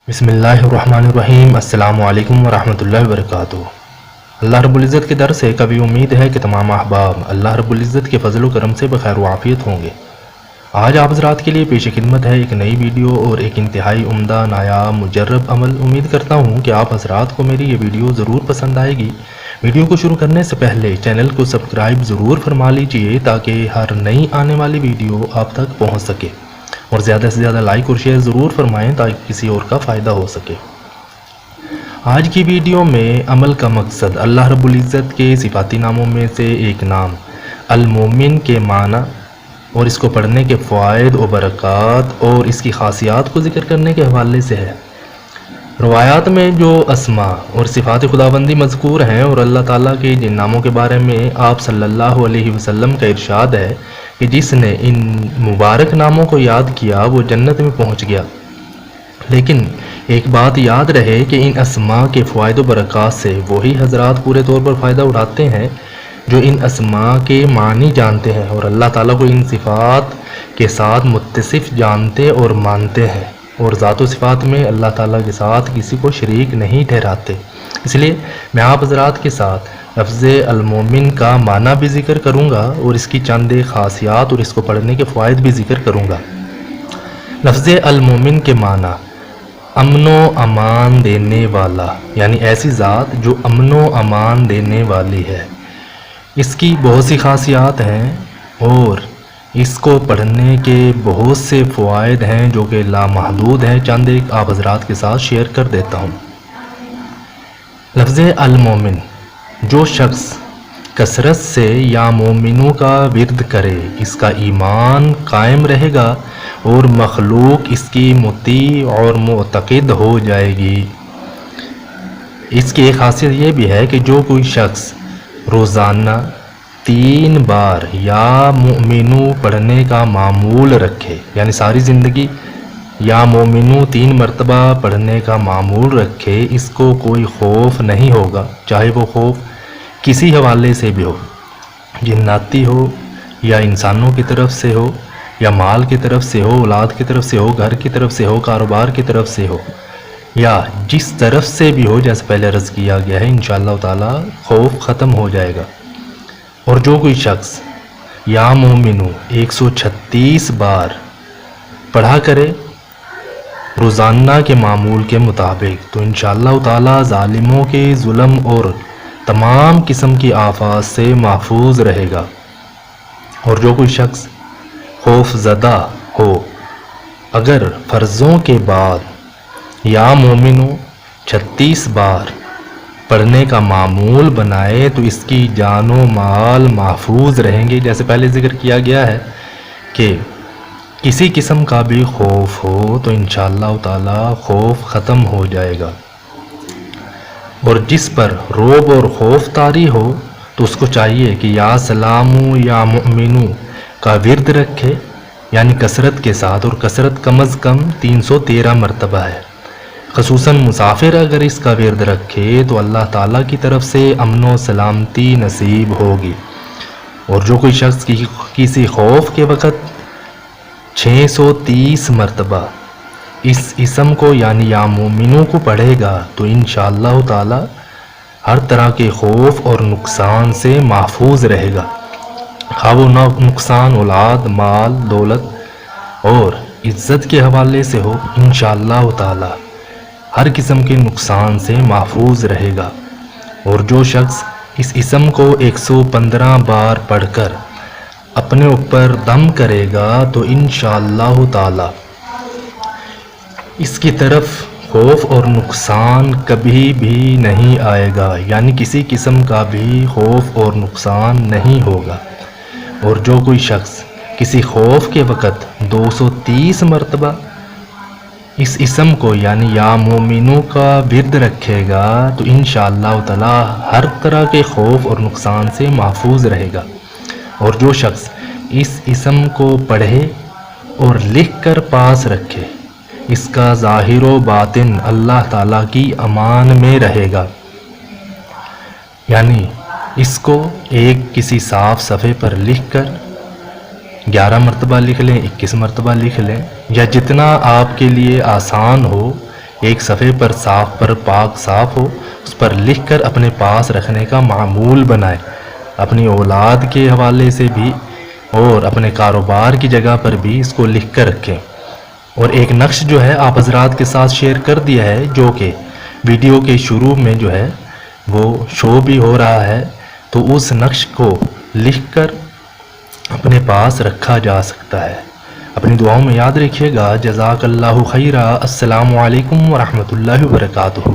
بسم اللہ الرحمن الرحیم۔ السلام علیکم ورحمۃ اللہ وبرکاتہ۔ اللہ رب العزت کے در سے کبھی امید ہے کہ تمام احباب اللہ رب العزت کے فضل و کرم سے بخیر و عافیت ہوں گے۔ آج آپ حضرات کے لیے پیش خدمت ہے ایک نئی ویڈیو اور ایک انتہائی عمدہ نایاب مجرب عمل۔ امید کرتا ہوں کہ آپ حضرات کو میری یہ ویڈیو ضرور پسند آئے گی۔ ویڈیو کو شروع کرنے سے پہلے چینل کو سبسکرائب ضرور فرما لیجئے تاکہ ہر نئی آنے والی ویڈیو آپ تک پہنچ سکے، اور زیادہ سے زیادہ لائک اور شیئر ضرور فرمائیں تاکہ کسی اور کا فائدہ ہو سکے۔ آج کی ویڈیو میں عمل کا مقصد اللہ رب العزت کے صفاتی ناموں میں سے ایک نام المومن کے معنی اور اس کو پڑھنے کے فوائد و برکات اور اس کی خاصیات کو ذکر کرنے کے حوالے سے ہے۔ روایات میں جو اسماء اور صفات خداوندی مذکور ہیں اور اللہ تعالیٰ کے جن ناموں کے بارے میں آپ صلی اللہ علیہ وسلم کا ارشاد ہے کہ جس نے ان مبارک ناموں کو یاد کیا وہ جنت میں پہنچ گیا، لیکن ایک بات یاد رہے کہ ان اسماء کے فوائد و برکات سے وہی حضرات پورے طور پر فائدہ اٹھاتے ہیں جو ان اسماء کے معنی جانتے ہیں اور اللہ تعالیٰ کو ان صفات کے ساتھ متصف جانتے اور مانتے ہیں، اور ذات و صفات میں اللہ تعالیٰ کے ساتھ کسی کو شریک نہیں ٹھہراتے۔ اس لیے میں آپ حضرات کے ساتھ لفظ المومن کا معنی بھی ذکر کروں گا اور اس کی چند خاصیات اور اس کو پڑھنے کے فوائد بھی ذکر کروں گا۔ لفظ المومن کے معنی امن و امان دینے والا، یعنی ایسی ذات جو امن و امان دینے والی ہے۔ اس کی بہت سی خاصیات ہیں اور اس کو پڑھنے کے بہت سے فوائد ہیں جو کہ لامحدود ہیں۔ چند ایک آپ حضرات کے ساتھ شیئر کر دیتا ہوں۔ لفظ المومن، جو شخص کثرت سے یا مومنوں کا ورد کرے اس کا ایمان قائم رہے گا اور مخلوق اس کی مطیع اور معتقد ہو جائے گی۔ اس کی ایک خاصیت یہ بھی ہے کہ جو کوئی شخص روزانہ 3 بار یا مومنوں پڑھنے کا معمول رکھے، یعنی ساری زندگی یا مومنوں 3 مرتبہ پڑھنے کا معمول رکھے، اس کو کوئی خوف نہیں ہوگا، چاہے وہ خوف کسی حوالے سے بھی ہو، جناتی ہو یا انسانوں کی طرف سے ہو یا مال کی طرف سے ہو، اولاد کی طرف سے ہو، گھر کی طرف سے ہو، کاروبار کی طرف سے ہو، یا جس طرف سے بھی ہو، جیسے پہلے عرض کیا گیا ہے، انشاءاللہ تعالی خوف ختم ہو جائے گا۔ اور جو کوئی شخص یا مومنوں 136 بار پڑھا کرے روزانہ کے معمول کے مطابق تو انشاءاللہ تعالی ظالموں کے ظلم اور تمام قسم کی آفات سے محفوظ رہے گا۔ اور جو کوئی شخص خوف زدہ ہو اگر فرضوں کے بعد یا مومنوں 36 بار پڑھنے کا معمول بنائے تو اس کی جان و مال محفوظ رہیں گے۔ جیسے پہلے ذکر کیا گیا ہے کہ کسی قسم کا بھی خوف ہو تو انشاءاللہ تعالی خوف ختم ہو جائے گا، اور جس پر رعب اور خوف طاری ہو تو اس کو چاہیے کہ یا سلامو یا مؤمنو کا ورد رکھے، یعنی کثرت کے ساتھ، اور کثرت کم از کم 313 مرتبہ ہے۔ خصوصاً مسافر اگر اس کا ورد رکھے تو اللہ تعالیٰ کی طرف سے امن و سلامتی نصیب ہوگی۔ اور جو کوئی شخص کسی خوف کے وقت 630 مرتبہ اس اسم کو یعنی یا مومنوں کو پڑھے گا تو انشاءاللہ تعالی ہر طرح کے خوف اور نقصان سے محفوظ رہے گا، خواہ وہ نقصان اولاد، مال، دولت اور عزت کے حوالے سے ہو، انشاءاللہ تعالی ہر قسم کے نقصان سے محفوظ رہے گا۔ اور جو شخص اس اسم کو 115 بار پڑھ کر اپنے اوپر دم کرے گا تو انشاءاللہ تعالی اس کی طرف خوف اور نقصان کبھی بھی نہیں آئے گا، یعنی کسی قسم کا بھی خوف اور نقصان نہیں ہوگا۔ اور جو کوئی شخص کسی خوف کے وقت 230 مرتبہ اس اسم کو یعنی یا مومنوں کا ورد رکھے گا تو انشاءاللہ تعالی ہر طرح کے خوف اور نقصان سے محفوظ رہے گا۔ اور جو شخص اس اسم کو پڑھے اور لکھ کر پاس رکھے اس کا ظاہر و باطن اللہ تعالیٰ کی امان میں رہے گا، یعنی اس کو ایک کسی صاف صفحے پر لکھ کر 11 مرتبہ لکھ لیں، 21 مرتبہ لکھ لیں، یا جتنا آپ کے لیے آسان ہو ایک صفحے پر صاف پر پاک صاف ہو، اس پر لکھ کر اپنے پاس رکھنے کا معمول بنائیں، اپنی اولاد کے حوالے سے بھی اور اپنے کاروبار کی جگہ پر بھی اس کو لکھ کر رکھیں۔ اور ایک نقش جو ہے آپ حضرات کے ساتھ شیئر کر دیا ہے، جو کہ ویڈیو کے شروع میں جو ہے وہ شو بھی ہو رہا ہے، تو اس نقش کو لکھ کر اپنے پاس رکھا جا سکتا ہے۔ اپنی دعاؤں میں یاد رکھیے گا۔ جزاک اللہ خیرہ۔ السلام علیکم ورحمۃ اللہ وبرکاتہ۔